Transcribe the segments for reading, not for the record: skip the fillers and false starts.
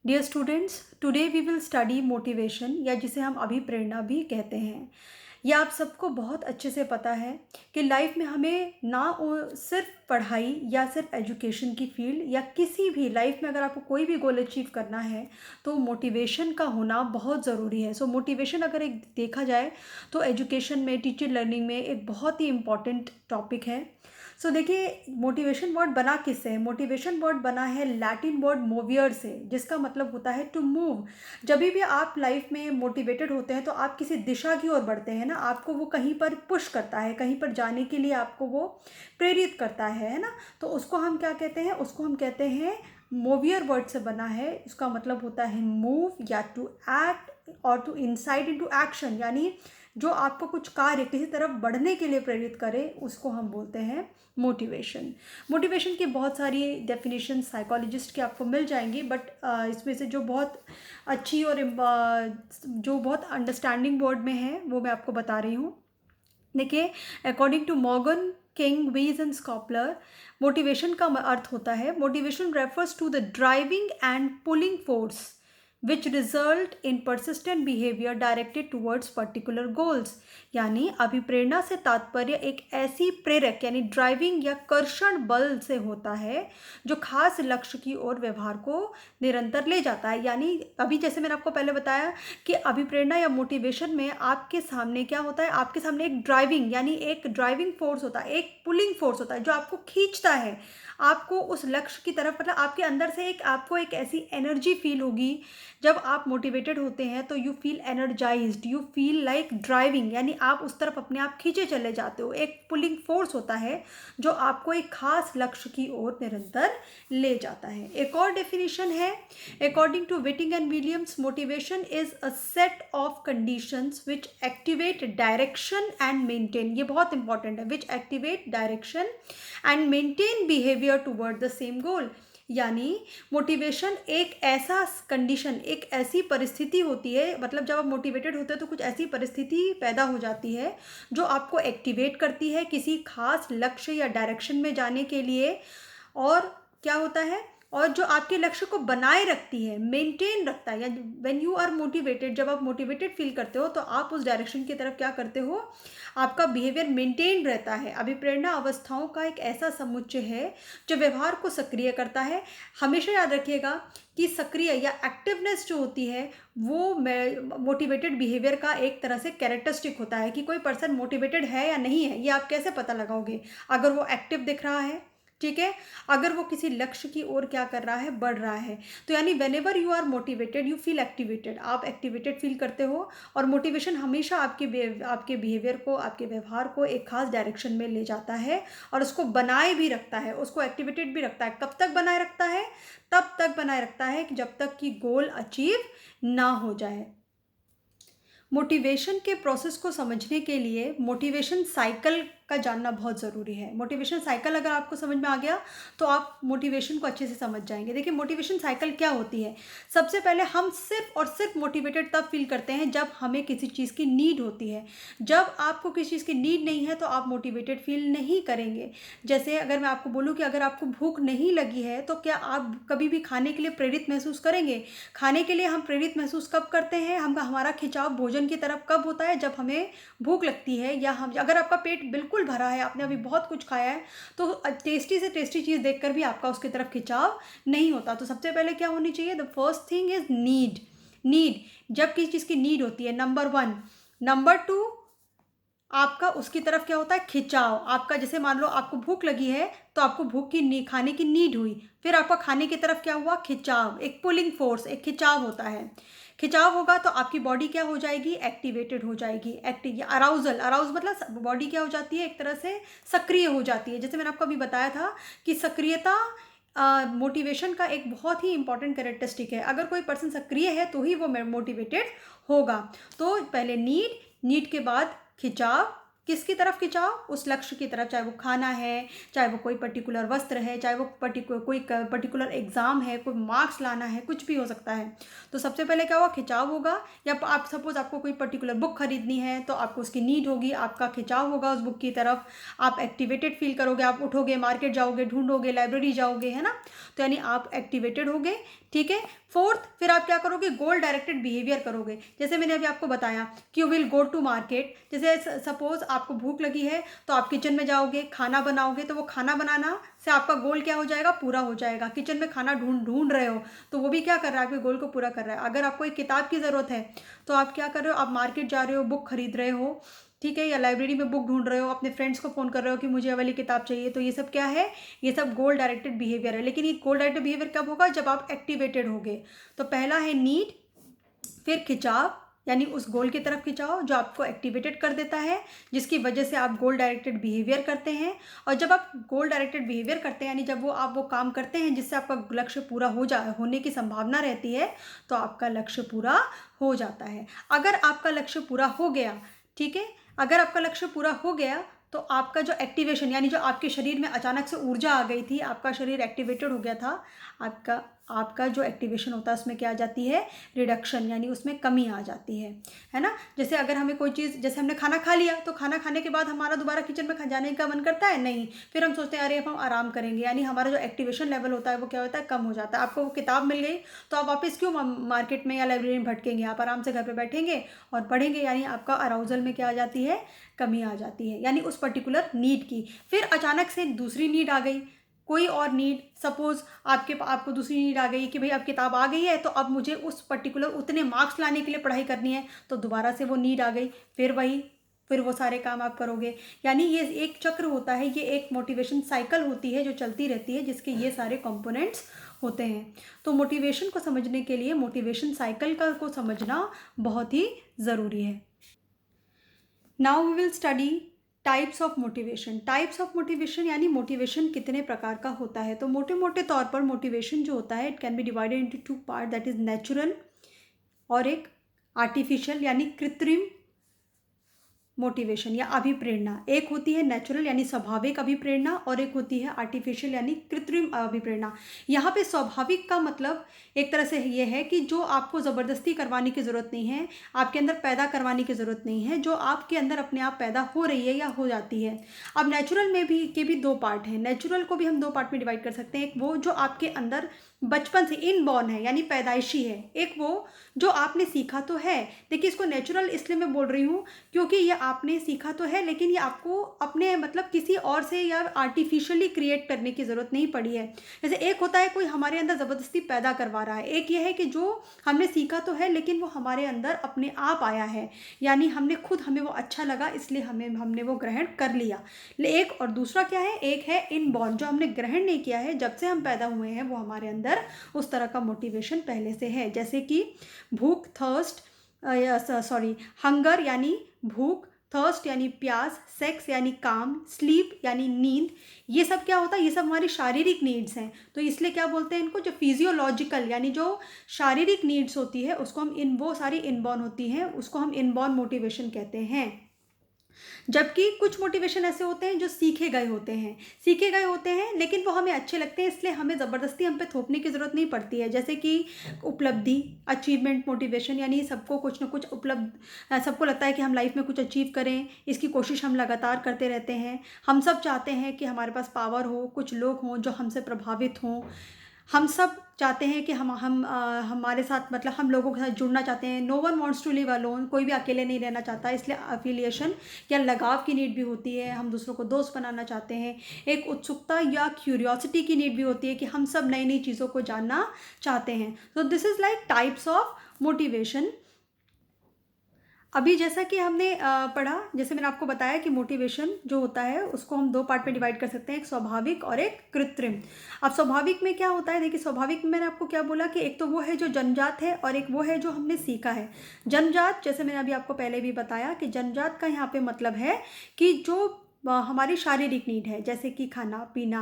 Dear students, today we will study motivation या जिसे हम अभिप्रेरणा भी कहते हैं। यह आप सबको बहुत अच्छे से पता है कि लाइफ में हमें ना सिर्फ पढ़ाई या सिर्फ एजुकेशन की फील्ड या किसी भी लाइफ में अगर आपको कोई भी गोल अचीव करना है तो मोटिवेशन का होना बहुत ज़रूरी है। सो मोटिवेशन अगर एक देखा जाए तो एजुकेशन में, टीचर लर्निंग में एक बहुत ही इम्पॉर्टेंट टॉपिक है। सो देखिए, मोटिवेशन वर्ड बना किससे है? मोटिवेशन वर्ड बना है लैटिन वर्ड मोवियर से, जिसका मतलब होता है टू मूव। जब भी आप लाइफ में मोटिवेटेड होते हैं तो आप किसी दिशा की ओर बढ़ते हैं ना, आपको वो कहीं पर पुश करता है, कहीं पर जाने के लिए आपको वो प्रेरित करता है ना। तो उसको हम क्या कहते हैं? उसको हम कहते हैं मोवियर वर्ड से बना है। उसका मतलब होता है मूव या टू एक्ट और टू इंसाइट इनटू एक्शन, यानी जो आपको कुछ कार्य किसी तरफ बढ़ने के लिए प्रेरित करे, उसको हम बोलते हैं मोटिवेशन। मोटिवेशन की बहुत सारी डेफिनेशन साइकोलॉजिस्ट की आपको मिल जाएंगी, बट इसमें से जो बहुत अच्छी और जो बहुत अंडरस्टैंडिंग वर्ड में है वो मैं आपको बता रही हूँ। देखिए, according to Morgan, King, Weisz and Schopler, motivation का अर्थ होता है, motivation refers to the driving and pulling force which result in persistent behaviour directed towards particular goals. यानी अभिप्रेरणा से तात्पर्य एक ऐसी प्रेरक यानी ड्राइविंग या कर्षण बल से होता है जो खास लक्ष्य की ओर व्यवहार को निरंतर ले जाता है। यानी अभी जैसे मैंने आपको पहले बताया कि अभिप्रेरणा या मोटिवेशन में आपके सामने क्या होता है? आपके सामने एक ड्राइविंग यानी एक ड्राइविंग फोर्स होता है, एक पुलिंग फोर्स होता है जो आपको खींचता है आपको उस लक्ष्य की तरफ। मतलब आपके अंदर से आपको एक ऐसी एनर्जी फील होगी। जब आप मोटिवेटेड होते हैं तो you feel energised, you feel like driving, यानी आप उस तरफ अपने आप खींचे चले जाते हो। एक पुलिंग फोर्स होता है जो आपको एक खास लक्ष्य की ओर निरंतर ले जाता है। एक और डेफिनेशन है, according to Witting and Williams, motivation is a set of conditions which activate direction and maintain, ये बहुत इंपॉर्टेंट है, which activate direction and maintain behaviour toward the same goal. यानी मोटिवेशन एक ऐसा कंडीशन, एक ऐसी परिस्थिति होती है, मतलब जब आप मोटिवेटेड होते हैं तो कुछ ऐसी परिस्थिति पैदा हो जाती है जो आपको एक्टिवेट करती है किसी खास लक्ष्य या डायरेक्शन में जाने के लिए। और क्या होता है? और जो आपके लक्ष्य को बनाए रखती है, मेंटेन रखता है। यानी व्हेन यू आर मोटिवेटेड, जब आप मोटिवेटेड फील करते हो तो आप उस डायरेक्शन की तरफ क्या करते हो? आपका बिहेवियर मेंटेन रहता है। अभिप्रेरणा अवस्थाओं का एक ऐसा समुच्चय है जो व्यवहार को सक्रिय करता है। हमेशा याद रखिएगा कि सक्रिय या एक्टिवनेस जो होती है वो मोटिवेटेड बिहेवियर का एक तरह से कैरेक्टरिस्टिक होता है कि कोई पर्सन मोटिवेटेड है या नहीं है, ये आप कैसे पता लगाओगे? अगर वो एक्टिव दिख रहा है, ठीक है, अगर वो किसी लक्ष्य की ओर क्या कर रहा है? बढ़ रहा है। तो यानी whenever you are motivated you feel activated, आप एक्टिवेटेड फील करते हो। और मोटिवेशन हमेशा आपके बिहेवियर को, आपके व्यवहार को एक खास डायरेक्शन में ले जाता है और उसको बनाए भी रखता है, उसको एक्टिवेटेड भी रखता है। कब तक बनाए रखता है? तब तक बनाए रखता है कि जब तक कि गोल अचीव ना हो जाए। मोटिवेशन के प्रोसेस को समझने के लिए मोटिवेशन साइकिल का जानना बहुत ज़रूरी है। मोटिवेशन साइकिल अगर आपको समझ में आ गया तो आप मोटिवेशन को अच्छे से समझ जाएंगे। देखिए, मोटिवेशन साइकिल क्या होती है? सबसे पहले हम सिर्फ और सिर्फ मोटिवेटेड तब फील करते हैं जब हमें किसी चीज़ की नीड होती है। जब आपको किसी चीज़ की नीड नहीं है तो आप मोटिवेटेड फील नहीं करेंगे। जैसे अगर मैं आपको बोलूँ कि अगर आपको भूख नहीं लगी है तो क्या आप कभी भी खाने के लिए प्रेरित महसूस करेंगे? खाने के लिए हम प्रेरित महसूस कब करते हैं? हमारा खिंचाव भोजन की तरफ कब होता है? जब हमें भूख लगती है, या हम, अगर आपका पेट बिल्कुल भरा है, आपने अभी बहुत कुछ खाया है, तो टेस्टी से टेस्टी चीज़ देखकर भी आपका उसकी तरफ खिंचाव नहीं होता। तो सबसे पहले क्या होनी चाहिए? The first thing is need. Need, जब किसी चीज़ की नीड होती है, नंबर वन। नंबर टू, आपका उसकी तरफ क्या होता है? खिंचाव। आपका जैसे मान लो आपको भूख लगी है तो आपको भूख की खाने की नीड हुई, फिर आपका खाने की तरफ क्या हुआ? खिंचाव। एक पुलिंग फोर्स, एक खिंचाव होता है। खिंचाव होगा तो आपकी बॉडी क्या हो जाएगी? एक्टिवेटेड हो जाएगी। एक्टिव, अराउजल, अराउज मतलब बॉडी क्या हो जाती है? एक तरह से सक्रिय हो जाती है। जैसे मैंने आपको अभी बताया था कि सक्रियता मोटिवेशन का एक बहुत ही इंपॉर्टेंट कैरेक्टरिस्टिक है। अगर कोई पर्सन सक्रिय है तो ही वो मोटिवेटेड होगा। तो पहले नीड, नीड के बाद खिंचाव, किसकी तरफ खिंचाव? उस लक्ष्य की तरफ, चाहे वो खाना है, चाहे वो कोई पर्टिकुलर वस्त्र है, चाहे वो कोई पर्टिकुलर एग्ज़ाम है, कोई मार्क्स लाना है, कुछ भी हो सकता है। तो सबसे पहले क्या होगा? खिंचाव होगा। या आप सपोज़ आपको कोई पर्टिकुलर बुक खरीदनी है तो आपको उसकी नीड होगी, आपका खिंचाव होगा उस बुक की तरफ, आप एक्टिवेटेड फील करोगे, आप उठोगे, मार्केट जाओगे, ढूंढोगे, लाइब्रेरी जाओगे, है ना? तो यानी आप एक्टिवेटेड होगे। ठीक है। फोर्थ, फिर आप क्या करोगे? गोल डायरेक्टेड बिहेवियर करोगे। जैसे मैंने अभी आपको बताया कि you will go to market. जैसे सपोज आपको भूख लगी है तो आप किचन में जाओगे, खाना बनाओगे, तो वो खाना बनाना से आपका गोल क्या हो जाएगा? पूरा हो जाएगा। किचन में खाना ढूंढ ढूंढ रहे हो तो वो भी क्या कर रहा है? आपके गोल को पूरा कर रहा है। अगर आपको एक किताब की ज़रूरत है तो आप क्या कर रहे हो? आप मार्केट जा रहे हो, बुक खरीद रहे हो, ठीक है, या लाइब्रेरी में बुक ढूंढ रहे हो, अपने फ्रेंड्स को फ़ोन कर रहे हो कि मुझे ये वाली किताब चाहिए। तो ये सब क्या है? ये सब गोल डायरेक्टेड बिहेवियर है। लेकिन ये गोल डायरेक्टेड बिहेवियर कब होगा? जब आप एक्टिवेटेड होगे। तो पहला है नीड, फिर खिंचाव, यानी उस गोल की तरफ खिंचाव जो आपको एक्टिवेटेड कर देता है, जिसकी वजह से आप गोल डायरेक्टेड बिहेवियर करते हैं। और जब आप गोल डायरेक्टेड बिहेवियर करते हैं, यानी जब आप वो काम करते हैं जिससे आपका लक्ष्य पूरा होने की संभावना रहती है, तो आपका लक्ष्य पूरा हो जाता है। अगर आपका लक्ष्य पूरा हो गया, ठीक है, अगर आपका लक्ष्य पूरा हो गया तो आपका जो एक्टिवेशन, यानी जो आपके शरीर में अचानक से ऊर्जा आ गई थी, आपका शरीर एक्टिवेटेड हो गया था, आपका आपका जो एक्टिवेशन होता है उसमें क्या आ जाती है? रिडक्शन, यानी उसमें कमी आ जाती है ना? जैसे अगर हमें कोई चीज़, जैसे हमने खाना खा लिया तो खाना खाने के बाद हमारा दोबारा किचन में जाने का मन करता है? नहीं। फिर हम सोचते हैं अरे अब हम आराम करेंगे, यानी हमारा जो एक्टिवेशन लेवल होता है वो क्या होता है? कम हो जाता है। आपको वो किताब मिल गई तो आप वापस क्यों मार्केट में या लाइब्रेरी में भटकेंगे? आप आराम से घर पर बैठेंगे और पढ़ेंगे, यानी आपका अराउजल में क्या आ जाती है? कमी आ जाती है, यानी उस पर्टिकुलर नीड की। फिर अचानक से दूसरी नीड आ गई, कोई और नीड, सपोज आपको दूसरी नीड आ गई कि भाई अब किताब आ गई है तो अब मुझे उस पर्टिकुलर उतने मार्क्स लाने के लिए पढ़ाई करनी है, तो दोबारा से वो नीड आ गई, फिर वो सारे काम आप करोगे। यानी ये एक चक्र होता है, ये एक मोटिवेशन साइकिल होती है जो चलती रहती है, जिसके ये सारे कंपोनेंट्स होते हैं। तो मोटिवेशन को समझने के लिए मोटिवेशन साइकिल को समझना बहुत ही ज़रूरी है। Now we will study types of motivation. Types of motivation यानी मोटिवेशन कितने प्रकार का होता है। तो मोटे मोटे तौर पर मोटिवेशन जो होता है, it can be divided into two part, that is natural और एक आर्टिफिशियल यानी कृत्रिम मोटिवेशन या अभिप्रेरणा। एक होती है नेचुरल यानी स्वाभाविक अभिप्रेरणा और एक होती है आर्टिफिशियल यानी कृत्रिम अभिप्रेरणा। यहाँ पे स्वाभाविक का मतलब एक तरह से ये है कि जो आपको ज़बरदस्ती करवाने की ज़रूरत नहीं है, आपके अंदर पैदा करवाने की ज़रूरत नहीं है, जो आपके अंदर अपने आप पैदा हो रही है या हो जाती है। अब नेचुरल में भी दो पार्ट हैं। नेचुरल को भी हम दो पार्ट में डिवाइड कर सकते हैं। एक वो जो आपके अंदर बचपन से इनबॉर्न है यानी पैदाइशी है, एक वो जो आपने सीखा तो है। देखिए, इसको नेचुरल इसलिए मैं बोल रही हूँ क्योंकि ये आपने सीखा तो है, लेकिन ये आपको अपने मतलब किसी और से या आर्टिफिशियली क्रिएट करने की ज़रूरत नहीं पड़ी है। जैसे एक होता है कोई हमारे अंदर ज़बरदस्ती पैदा करवा रहा है, एक ये है कि जो हमने सीखा तो है लेकिन वो हमारे अंदर अपने आप आया है, यानी हमें वो अच्छा लगा इसलिए हमने वो ग्रहण कर लिया। एक और दूसरा क्या है? एक है इनबॉर्न, जो हमने ग्रहण नहीं किया है, जब से हम पैदा हुए हैं वो हमारे अंदर उस तरह का मोटिवेशन पहले से है। जैसे कि भूख, थर्स्ट, हंगर यानी भूख, थर्स्ट यानी प्यास, सेक्स यानी काम, स्लीप यानी नींद, ये सब क्या होता है? ये सब हमारी शारीरिक नीड्स हैं। तो इसलिए क्या बोलते हैं इनको? जो फिजियोलॉजिकल यानी जो शारीरिक नीड्स होती है उसको हम वो सारी इनबॉर्न होती हैं, उसको हम इनबॉर्न मोटिवेशन कहते हैं। जबकि कुछ मोटिवेशन ऐसे होते हैं जो सीखे गए होते हैं लेकिन वो हमें अच्छे लगते हैं, इसलिए हमें ज़बरदस्ती हम पे थोपने की ज़रूरत नहीं पड़ती है। जैसे कि उपलब्धि, अचीवमेंट मोटिवेशन, यानी सबको कुछ ना कुछ सबको लगता है कि हम लाइफ में कुछ अचीव करें, इसकी कोशिश हम लगातार करते रहते हैं। हम सब चाहते हैं कि हमारे पास पावर हो, कुछ लोग हों जो हमसे प्रभावित हों। हम सब चाहते हैं कि हमारे साथ मतलब हम लोगों के साथ जुड़ना चाहते हैं। No one wants to live alone, कोई भी अकेले नहीं रहना चाहता, इसलिए अफिलिएशन या लगाव की नीड भी होती है। हम दूसरों को दोस्त बनाना चाहते हैं। एक उत्सुकता या क्यूरियोसिटी की नीड भी होती है कि हम सब नई नई चीज़ों को जानना चाहते हैं। तो this is like types of motivation. अभी जैसा कि हमने पढ़ा, जैसे मैंने आपको बताया कि मोटिवेशन जो होता है उसको हम दो पार्ट में डिवाइड कर सकते हैं, एक स्वाभाविक और एक कृत्रिम। अब स्वाभाविक में क्या होता है? देखिए, स्वाभाविक में मैंने आपको क्या बोला कि एक तो वो है जो जन्मजात है और एक वो है जो हमने सीखा है। जन्मजात, जैसे मैंने अभी आपको पहले भी बताया कि जन्मजात का यहाँ पे मतलब है कि जो हमारी शारीरिक नीड है, जैसे कि खाना पीना,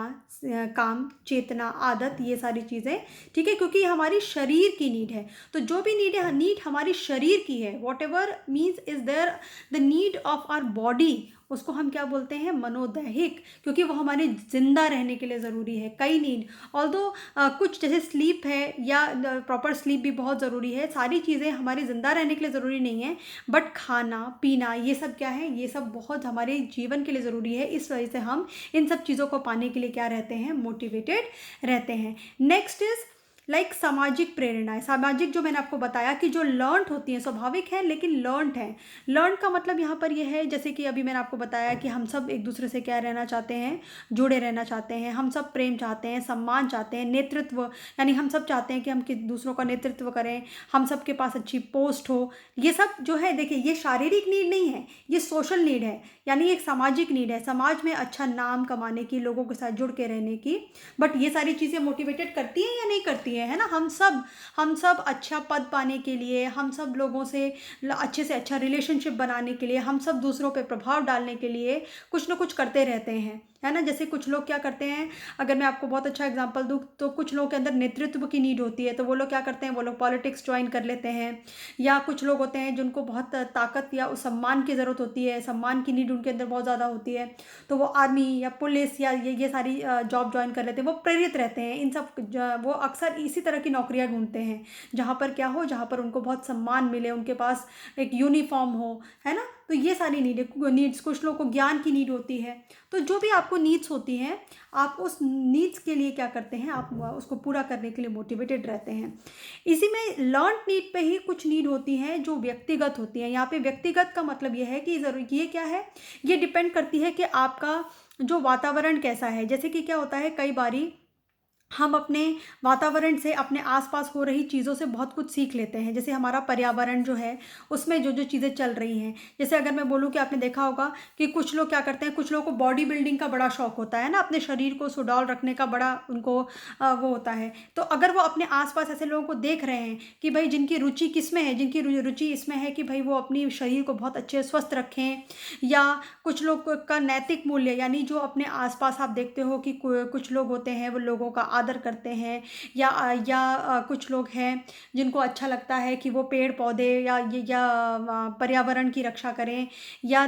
काम, चेतना, आदत, ये सारी चीज़ें, ठीक है, क्योंकि हमारी शरीर की नीड है। तो जो भी नीड हमारी शरीर की है, whatever means is there the need of our body, उसको हम क्या बोलते हैं, मनोदैहिक, क्योंकि वो हमारे ज़िंदा रहने के लिए ज़रूरी है। कई नीड, ऑल्दो कुछ जैसे स्लीप है या प्रॉपर स्लीप भी बहुत ज़रूरी है, सारी चीज़ें हमारे ज़िंदा रहने के लिए ज़रूरी नहीं है, बट खाना पीना ये सब क्या है, ये सब बहुत हमारे जीवन के लिए ज़रूरी है। इस वजह से हम इन सब चीज़ों को पाने के लिए क्या रहते हैं, मोटिवेटेड रहते हैं। नेक्स्ट इज़ लाइक सामाजिक प्रेरणाएं। सामाजिक जो मैंने आपको बताया कि जो लर्नड होती हैं, स्वाभाविक है लेकिन लर्नड है। लर्न का मतलब यहाँ पर यह है, जैसे कि अभी मैंने आपको बताया कि हम सब एक दूसरे से क्या रहना चाहते हैं, जुड़े रहना चाहते हैं, हम सब प्रेम चाहते हैं, सम्मान चाहते हैं, नेतृत्व, यानी हम सब चाहते हैं कि हम दूसरों का नेतृत्व करें, हम सब के पास अच्छी पोस्ट हो। ये सब जो है देखिए, ये शारीरिक नीड नहीं है, ये सोशल नीड है, यानी एक सामाजिक नीड है, समाज में अच्छा नाम कमाने की, लोगों के साथ जुड़ के रहने की। बट ये सारी चीज़ें मोटिवेटेड करती हैं या नहीं करती है ना। हम सब अच्छा पद पाने के लिए, हम सब लोगों से अच्छा रिलेशनशिप बनाने के लिए, हम सब दूसरों पे प्रभाव डालने के लिए कुछ ना कुछ करते रहते हैं, है ना। जैसे कुछ लोग क्या करते हैं, अगर मैं आपको बहुत अच्छा एग्जांपल दूँ तो कुछ लोगों के अंदर नेतृत्व की नीड होती है, तो वो लोग क्या करते हैं, वो लोग पॉलिटिक्स ज्वाइन कर लेते हैं। या कुछ लोग होते हैं जिनको बहुत ताकत या उस सम्मान की ज़रूरत होती है, सम्मान की नीड उनके अंदर बहुत ज़्यादा होती है, तो वो आर्मी या पुलिस या ये सारी जॉब ज्वाइन कर लेते हैं। वो प्रेरित रहते हैं इन सब वो अक्सर इसी तरह की नौकरियां ढूंढते हैं जहाँ पर क्या हो, जहाँ पर उनको बहुत सम्मान मिले, उनके पास एक यूनिफॉर्म हो, है ना। तो ये सारी नीड्स, कुछ लोगों को ज्ञान की नीड होती है। तो जो भी आपको नीड्स होती हैं, आप उस नीड्स के लिए क्या करते हैं, आप उसको पूरा करने के लिए मोटिवेटेड रहते हैं। इसी में लर्न नीड पे ही कुछ नीड होती हैं जो व्यक्तिगत होती हैं। यहाँ पे व्यक्तिगत का मतलब ये है कि ज़रूर ये क्या है, ये डिपेंड करती है कि आपका जो वातावरण कैसा है। जैसे कि क्या होता है, कई बारी हम अपने वातावरण से, अपने आसपास हो रही चीज़ों से बहुत कुछ सीख लेते हैं। जैसे हमारा पर्यावरण जो है, उसमें जो जो चीज़ें चल रही हैं, जैसे अगर मैं बोलूँ कि आपने देखा होगा कि कुछ लोग क्या करते हैं, कुछ लोगों को बॉडी बिल्डिंग का बड़ा शौक होता है ना, अपने शरीर को सुडौल रखने का बड़ा उनको वो होता है। तो अगर वो अपने आसपास ऐसे लोगों को देख रहे हैं कि भाई जिनकी रुचि किस में है, जिनकी रुचि इसमें है कि भाई वो अपनी शरीर को बहुत अच्छे स्वस्थ रखें, या कुछ लोग का नैतिक मूल्य, यानी जो अपने आसपास आप देखते हो कि कुछ लोग होते हैं वो लोगों का आदर करते हैं, या कुछ लोग हैं जिनको अच्छा लगता है कि वो पेड़ पौधे या पर्यावरण की रक्षा करें, या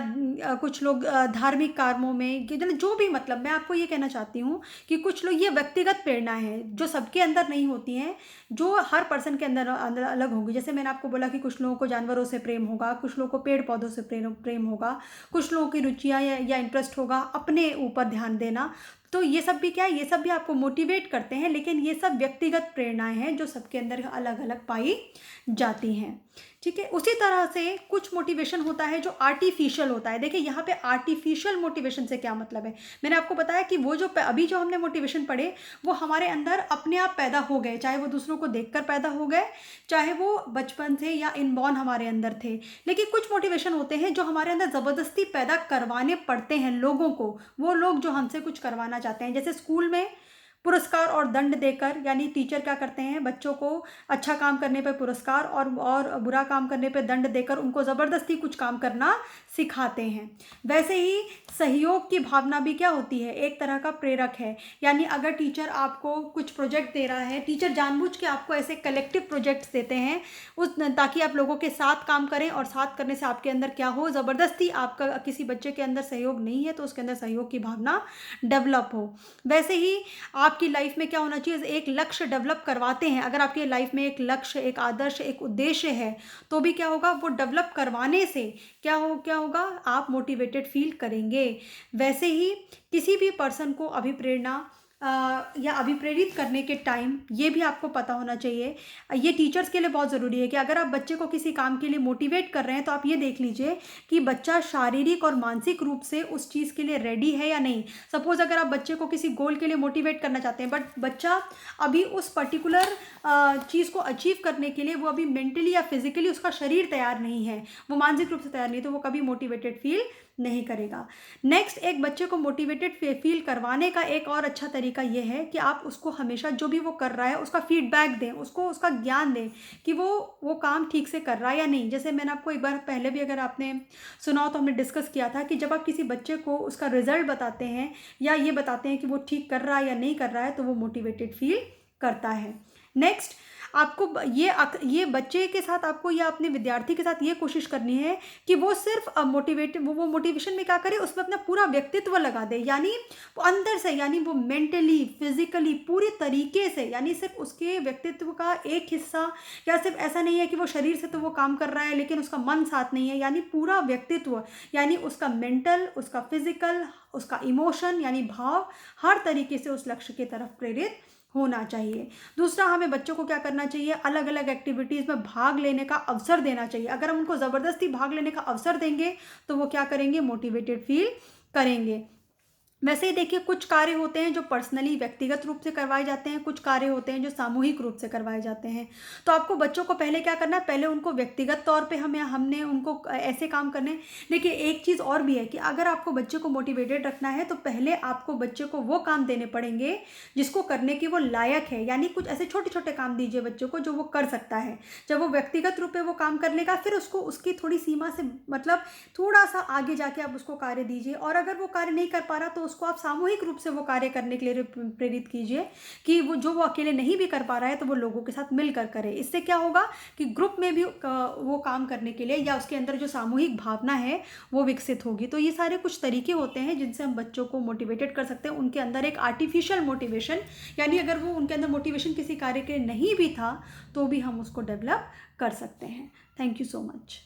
कुछ लोग धार्मिक कामों में, जो भी, मतलब मैं आपको ये कहना चाहती हूँ कि कुछ लोग, ये व्यक्तिगत प्रेरणा है जो सबके अंदर नहीं होती हैं, जो हर पर्सन के अंदर अंदर अलग होंगी। जैसे मैंने आपको बोला कि कुछ लोगों को जानवरों से प्रेम होगा, कुछ लोगों को पेड़ पौधों से प्रेम होगा, कुछ लोगों की रुचियाँ या इंटरेस्ट होगा अपने ऊपर ध्यान देना। तो ये सब भी क्या है, ये सब भी आपको मोटिवेट करते हैं, लेकिन ये सब व्यक्तिगत प्रेरणाएं हैं जो सबके अंदर अलग अलग पाई जाती हैं। ठीक है। उसी तरह से कुछ मोटिवेशन होता है जो आर्टिफिशियल होता है। देखिए यहाँ पे आर्टिफिशियल मोटिवेशन से क्या मतलब है, मैंने आपको बताया कि वो जो अभी जो हमने मोटिवेशन पढ़े, वो हमारे अंदर अपने आप पैदा हो गए, चाहे वो दूसरों को देखकर पैदा हो गए, चाहे वो बचपन से या इनबॉर्न हमारे अंदर थे। लेकिन कुछ मोटिवेशन होते हैं जो हमारे अंदर ज़बरदस्ती पैदा करवाने पड़ते हैं लोगों को, वो लोग जो हमसे कुछ करवाना चाहते हैं। जैसे स्कूल में पुरस्कार और दंड देकर, यानी टीचर क्या करते हैं, बच्चों को अच्छा काम करने पर पुरस्कार और बुरा काम करने पर दंड देकर उनको ज़बरदस्ती कुछ काम करना सिखाते हैं। वैसे ही सहयोग की भावना भी क्या होती है, एक तरह का प्रेरक है। यानी अगर टीचर आपको कुछ प्रोजेक्ट दे रहा है, टीचर जानबूझ के आपको ऐसे कलेक्टिव प्रोजेक्ट्स देते हैं ताकि आप लोगों के साथ काम करें, और साथ करने से आपके अंदर क्या हो, ज़बरदस्ती आपका किसी बच्चे के अंदर सहयोग नहीं है तो उसके अंदर सहयोग की भावना डेवलप हो। वैसे ही आपकी लाइफ में क्या होना चाहिए, एक लक्ष्य डेवलप करवाते हैं। अगर आपकी लाइफ में एक लक्ष्य, एक आदर्श, एक उद्देश्य है, तो भी क्या होगा, वो डेवलप करवाने से क्या होगा, आप मोटिवेटेड फील करेंगे। वैसे ही किसी भी पर्सन को अभिप्रेरणा या अभिप्रेरित करने के टाइम ये भी आपको पता होना चाहिए। ये टीचर्स के लिए बहुत ज़रूरी है कि अगर आप बच्चे को किसी काम के लिए मोटिवेट कर रहे हैं, तो आप ये देख लीजिए कि बच्चा शारीरिक और मानसिक रूप से उस चीज़ के लिए रेडी है या नहीं। सपोज़ अगर आप बच्चे को किसी गोल के लिए मोटिवेट करना चाहते हैं, बट बच्चा अभी उस पर्टिकुलर चीज़ को अचीव करने के लिए वो अभी मेंटली या फिजिकली उसका शरीर तैयार नहीं है, वो मानसिक रूप से तैयार नहीं, तो वो कभी मोटिवेटेड फील नहीं करेगा। नेक्स्ट, एक बच्चे को मोटिवेटेड फील करवाने का एक और अच्छा तरीका यह है कि आप उसको हमेशा जो भी वो कर रहा है उसका फीडबैक दें, उसको उसका ज्ञान दें कि वो काम ठीक से कर रहा है या नहीं। जैसे मैंने आपको एक बार पहले भी अगर आपने सुना हो तो हमने डिस्कस किया था कि जब आप किसी बच्चे को उसका रिजल्ट बताते हैं या ये बताते हैं कि वो ठीक कर रहा है या नहीं कर रहा है, तो वो मोटिवेटेड फील करता है। नेक्स्ट, आपको ये बच्चे के साथ आपको या अपने विद्यार्थी के साथ ये कोशिश करनी है कि वो सिर्फ वो मोटिवेशन में क्या करे, उसमें अपना पूरा व्यक्तित्व लगा दे, यानी वो अंदर से, यानी वो मेंटली फिजिकली पूरी तरीके से, यानी सिर्फ उसके व्यक्तित्व का एक हिस्सा, या सिर्फ ऐसा नहीं है कि वो शरीर से तो वो काम कर रहा है लेकिन उसका मन साथ नहीं है, यानी पूरा व्यक्तित्व, यानी उसका मेंटल, उसका फिजिकल, उसका इमोशन यानी भाव हर तरीके से उस लक्ष्य की तरफ प्रेरित होना चाहिए। दूसरा, हमें बच्चों को क्या करना चाहिए, अलग अलग एक्टिविटीज़ में भाग लेने का अवसर देना चाहिए। अगर हम उनको ज़बरदस्ती भाग लेने का अवसर देंगे तो वो क्या करेंगे, मोटिवेटेड फील करेंगे। वैसे ही देखिए, कुछ कार्य होते हैं जो पर्सनली व्यक्तिगत रूप से करवाए जाते हैं, कुछ कार्य होते हैं जो सामूहिक रूप से करवाए जाते हैं। तो आपको बच्चों को पहले क्या करना है, पहले उनको व्यक्तिगत तौर पे हमने उनको ऐसे काम करने हैं। देखिए, एक चीज़ और भी है कि अगर आपको बच्चे को मोटिवेटेड रखना है तो पहले आपको बच्चे को वो काम देने पड़ेंगे जिसको करने की वो लायक है, यानी कुछ ऐसे छोटे छोटे काम दीजिए बच्चों को जो वो कर सकता है। जब वो व्यक्तिगत रूप में वो काम कर लेगा, फिर उसको उसकी थोड़ी सीमा से, मतलब थोड़ा सा आगे जाके आप उसको कार्य दीजिए। और अगर वो कार्य नहीं कर पा रहा तो उसको आप सामूहिक रूप से वो कार्य करने के लिए प्रेरित कीजिए कि वो अकेले नहीं भी कर पा रहा है तो वो लोगों के साथ मिलकर करे। इससे क्या होगा कि ग्रुप में भी वो काम करने के लिए, या उसके अंदर जो सामूहिक भावना है वो विकसित होगी। तो ये सारे कुछ तरीके होते हैं जिनसे हम बच्चों को मोटिवेटेड कर सकते हैं। उनके अंदर एक आर्टिफिशियल मोटिवेशन, यानी अगर वो उनके अंदर मोटिवेशन किसी कार्य के लिए नहीं भी था तो भी हम उसको डेवलप कर सकते हैं। Thank you so much.